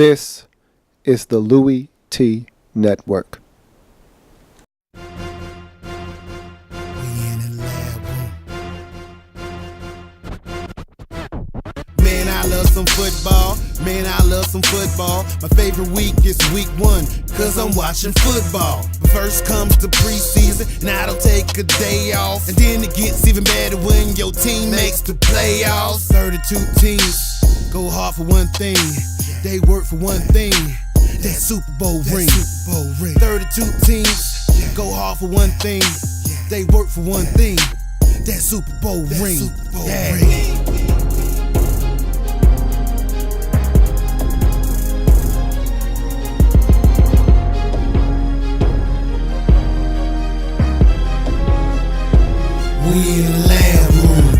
This is the Louie T Network. Man, I love some football. Man, I love some football. My favorite week is week 1, cause I'm watching football. First comes the preseason, and I don't take a day off. And then it gets even better when your team makes the playoffs. 32 teams go hard for one thing. They work for one thing. That Super Bowl ring. 32 teams go hard for one thing. They work for one thing. That Super Bowl ring. We in the lab room.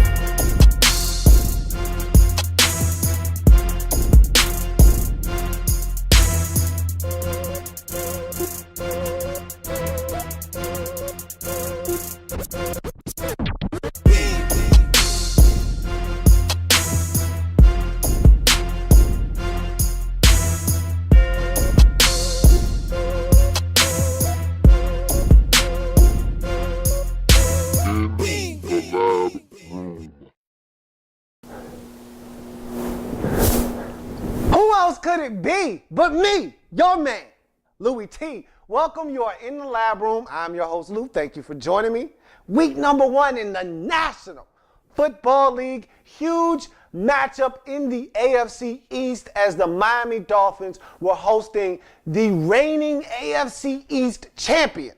Could it be but me, your man, Louie T? Welcome, you are in the lab room. I'm your host, Lou. Thank you for joining me. Week number 1 in the National Football League. Huge matchup in the AFC East as the Miami Dolphins were hosting the reigning AFC East champion,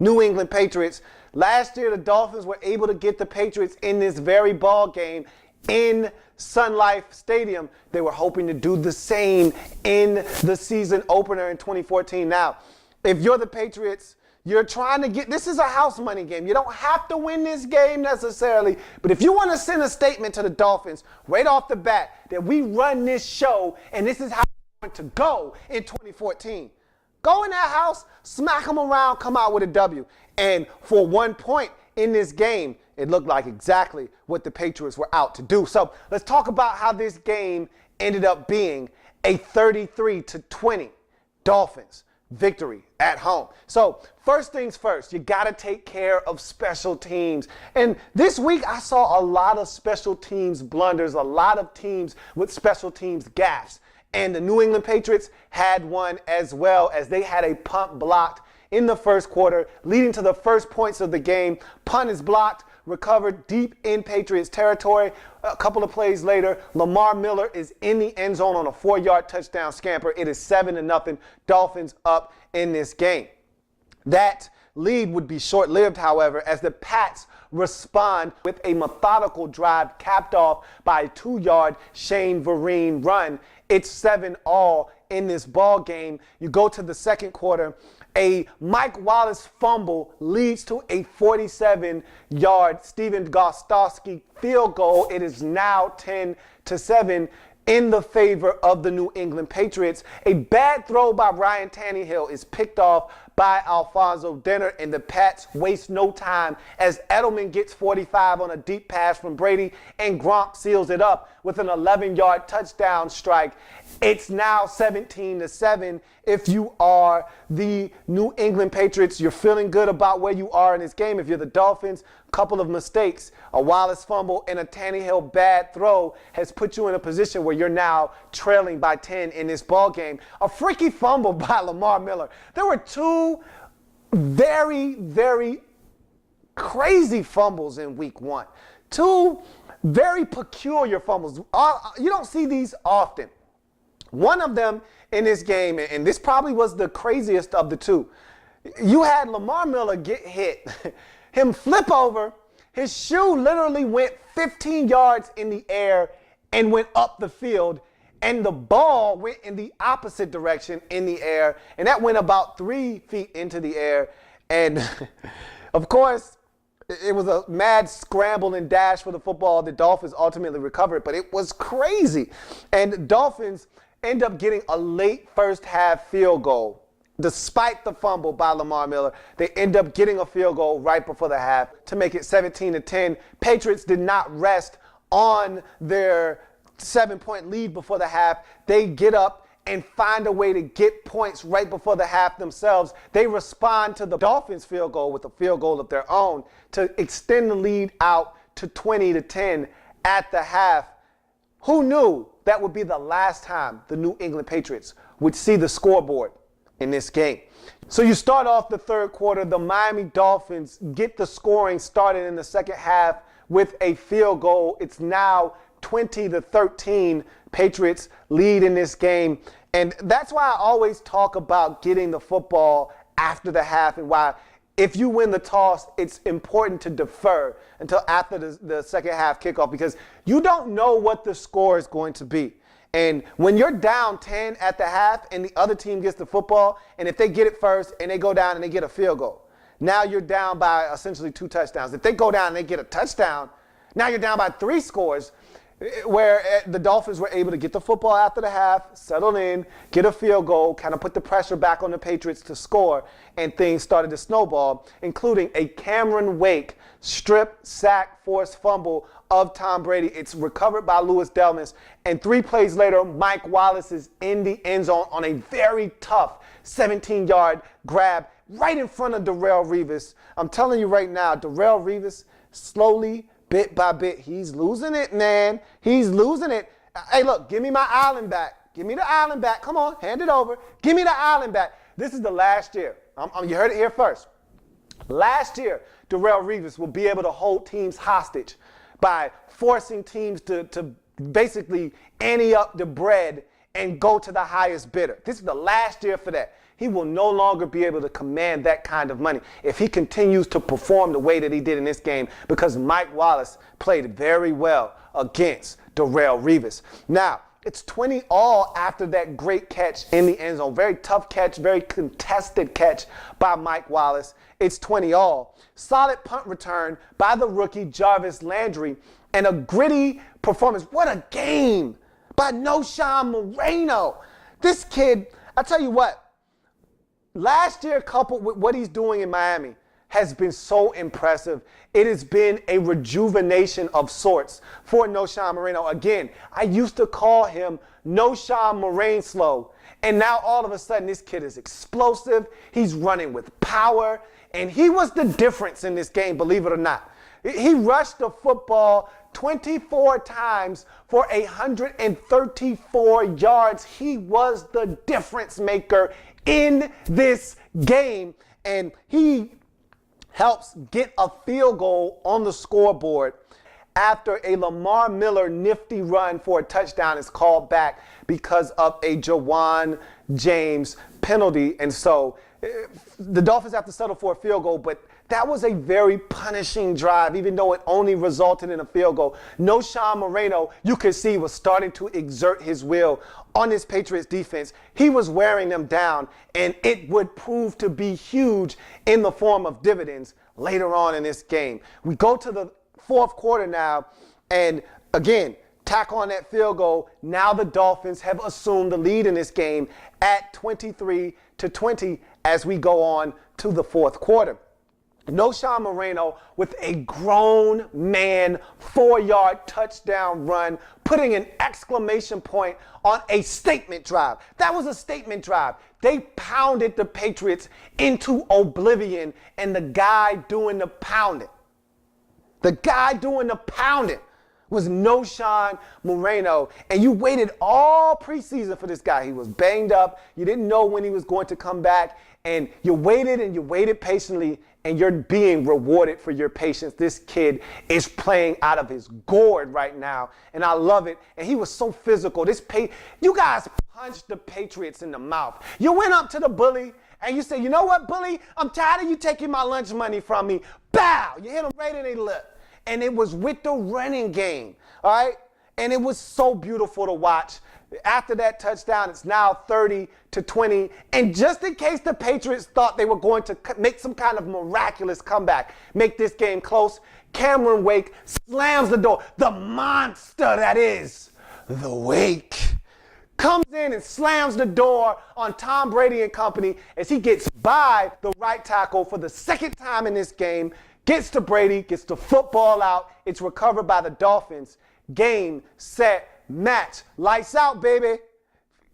New England Patriots. Last year, the Dolphins were able to get the Patriots in this very ball game in Sun Life Stadium. They were hoping to do the same in the season opener in 2014. Now, if you're the Patriots, you're trying to get, this is a house money game. You don't have to win this game necessarily, but if you want to send a statement to the Dolphins right off the bat that we run this show and this is how we're going to go in 2014, go in that house, smack them around, come out with a W. And for 1 point in this game, it looked like exactly what the Patriots were out to do. So let's talk about how this game ended up being a 33-20 Dolphins victory at home. So first things first, you got to take care of special teams. And this week I saw a lot of special teams blunders, a lot of teams with special teams gaffes. And the New England Patriots had one as well, as they had a punt blocked in the first quarter, leading to the first points of the game. Punt is blocked, recovered deep in Patriots territory. A couple of plays later, Lamar Miller is in the end zone on a 4-yard touchdown scamper. It is 7-0, Dolphins up in this game. That lead would be short-lived, however, as the Pats respond with a methodical drive capped off by a 2-yard Shane Vereen run. It's 7-all in this ball game. You go to the second quarter, a Mike Wallace fumble leads to a 47-yard Stephen Gostkowski field goal. It is now 10-7 in the favor of the New England Patriots. A bad throw by Ryan Tannehill is picked off by Alfonso Denner, and the Pats waste no time as Edelman gets 45 on a deep pass from Brady, and Gronk seals it up with an 11-yard touchdown strike. It's now 17-7. If you are the New England Patriots, you're feeling good about where you are in this game. If you're the Dolphins, a couple of mistakes, a Wallace fumble and a Tannehill bad throw has put you in a position where you're now trailing by 10 in this ball game. A freaky fumble by Lamar Miller. There were two very, very crazy fumbles in week 1. Two very peculiar fumbles. You don't see these often. One of them in this game, and this probably was the craziest of the two, you had Lamar Miller get hit, him flip over, his shoe literally went 15 yards in the air and went up the field, and the ball went in the opposite direction in the air, and that went about 3 feet into the air. And of course, it was a mad scramble and dash for the football. The Dolphins ultimately recovered, but it was crazy. And the Dolphins end up getting a late first half field goal. Despite the fumble by Lamar Miller, they end up getting a field goal right before the half to make it 17-10. Patriots did not rest on their 7-point lead before the half. They get up and find a way to get points right before the half themselves. They respond to the Dolphins field goal with a field goal of their own to extend the lead out to 20-10 at the half. Who knew that would be the last time the New England Patriots would see the scoreboard in this game? So you start off the third quarter. The Miami Dolphins get the scoring started in the second half with a field goal. It's now 20-13. Patriots lead in this game. And that's why I always talk about getting the football after the half, and why if you win the toss, it's important to defer until after the second half kickoff, because you don't know what the score is going to be. And when you're down 10 at the half and the other team gets the football, and if they get it first and they go down and they get a field goal, now you're down by essentially 2 touchdowns. If they go down and they get a touchdown, now you're down by 3 scores, where the Dolphins were able to get the football after the half, settle in, get a field goal, kind of put the pressure back on the Patriots to score, and things started to snowball, including a Cameron Wake strip, sack, forced fumble of Tom Brady. It's recovered by Louis Delmas, and 3 plays later, Mike Wallace is in the end zone on a very tough 17-yard grab right in front of Darrelle Revis. I'm telling you right now, Darrelle Revis slowly, bit by bit, he's losing it, man. He's losing it. Hey, look, give me my island back. Give me the island back. Come on, hand it over. Give me the island back. This is the last year. You heard it here first. Last year, Darrelle Revis will be able to hold teams hostage by forcing teams to basically ante up the bread and go to the highest bidder. This is the last year for that. He will no longer be able to command that kind of money if he continues to perform the way that he did in this game, because Mike Wallace played very well against Darrelle Revis. Now, it's 20-all after that great catch in the end zone. Very tough catch, very contested catch by Mike Wallace. It's 20-all. Solid punt return by the rookie Jarvis Landry, and a gritty performance. What a game by Noshawn Moreno. This kid, I tell you what, last year, coupled with what he's doing in Miami, has been so impressive. It has been a rejuvenation of sorts for Noshawn Moreno. Again, I used to call him Noshawn Morainslow, and now all of a sudden this kid is explosive. He's running with power, and he was the difference in this game, believe it or not. He rushed the football 24 times for 134 yards. He was the difference maker in this game, and he helps get a field goal on the scoreboard after a Lamar Miller nifty run for a touchdown is called back because of a Jawan James penalty. And so the Dolphins have to settle for a field goal, but that was a very punishing drive, even though it only resulted in a field goal. Noshawn Moreno, you could see, was starting to exert his will on this Patriots defense. He was wearing them down, and it would prove to be huge in the form of dividends later on in this game. We go to the fourth quarter now, and again, tack on that field goal. Now the Dolphins have assumed the lead in this game at 23-20 as we go on to the fourth quarter. Noshawn Moreno with a grown man 4-yard touchdown run, putting an exclamation point on a statement drive. That was a statement drive. They pounded the Patriots into oblivion, and the guy doing the pounding was Noshawn Moreno. And you waited all preseason for this guy. He was banged up. You didn't know when he was going to come back. And you waited patiently, and you're being rewarded for your patience. This kid is playing out of his gourd right now, and I love it. And he was so physical. You guys punched the Patriots in the mouth. You went up to the bully, and you said, you know what, bully? I'm tired of you taking my lunch money from me. Bow! You hit him right in the lip. And it was with the running game, all right? And it was so beautiful to watch. After that touchdown, it's now 30-20. And just in case the Patriots thought they were going to make some kind of miraculous comeback, make this game close, Cameron Wake slams the door. The monster that is the Wake comes in and slams the door on Tom Brady and company as he gets by the right tackle for the second time in this game, gets to Brady, gets the football out. It's recovered by the Dolphins. Game, set, match. Lights out, baby.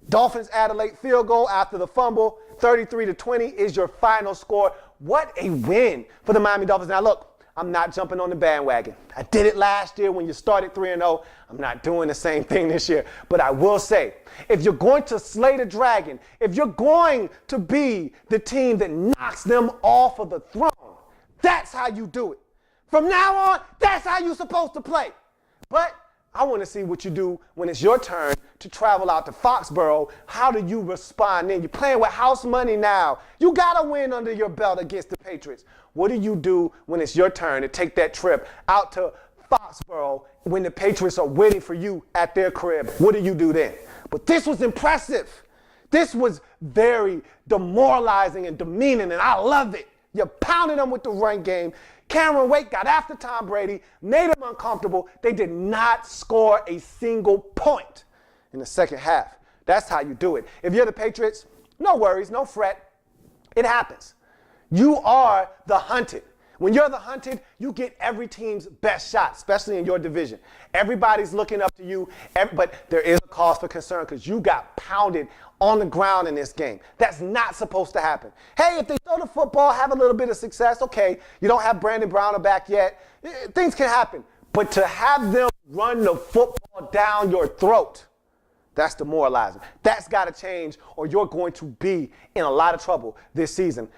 Dolphins add a late field goal after the fumble. 33-20 is your final score. What a win for the Miami Dolphins. Now look, I'm not jumping on the bandwagon. I did it last year when you started 3-0. I'm not doing the same thing this year. But I will say, if you're going to slay the dragon, if you're going to be the team that knocks them off of the throne, that's how you do it. From now on, that's how you're supposed to play. But I want to see what you do when it's your turn to travel out to Foxborough. How do you respond then? You're playing with house money now. You got to win under your belt against the Patriots. What do you do when it's your turn to take that trip out to Foxborough when the Patriots are waiting for you at their crib? What do you do then? But this was impressive. This was very demoralizing and demeaning, and I love it. You pounded them with the run game. Cameron Wake got after Tom Brady, made him uncomfortable. They did not score a single point in the second half. That's how you do it. If you're the Patriots, no worries, no fret. It happens. You are the hunted. When you're the hunted, you get every team's best shot, especially in your division. Everybody's looking up to you, but there is a cause for concern because you got pounded on the ground in this game. That's not supposed to happen. Hey, if they throw the football, have a little bit of success, okay, you don't have Brandon Browner back yet, things can happen. But to have them run the football down your throat, that's demoralizing. That's got to change or you're going to be in a lot of trouble this season.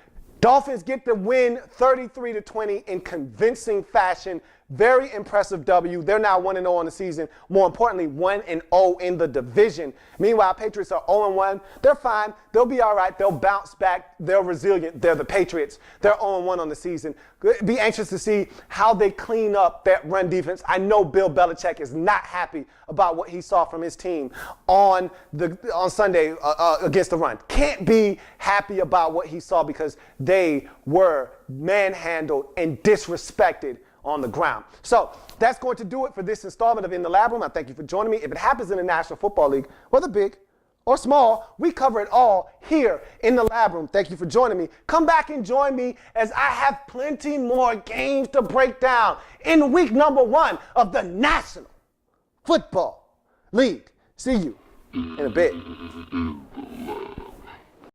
Dolphins get the win 33-20 in convincing fashion. Very impressive W. They're now 1-0 on the season. More importantly, 1-0 in the division. Meanwhile, Patriots are 0-1. They're fine. They'll be all right. They'll bounce back. They're resilient. They're the Patriots. They're 0-1 on the season. Be anxious to see how they clean up that run defense. I know Bill Belichick is not happy about what he saw from his team on Sunday against the run. Can't be happy about what he saw because they were manhandled and disrespected on the ground. So that's going to do it for this installment of In the Lab Room. I thank you for joining me. If it happens in the National Football League, whether big or small, we cover it all here in the Lab Room. Thank you for joining me. Come back and join me as I have plenty more games to break down in week number 1 of the National Football League. See you in a bit.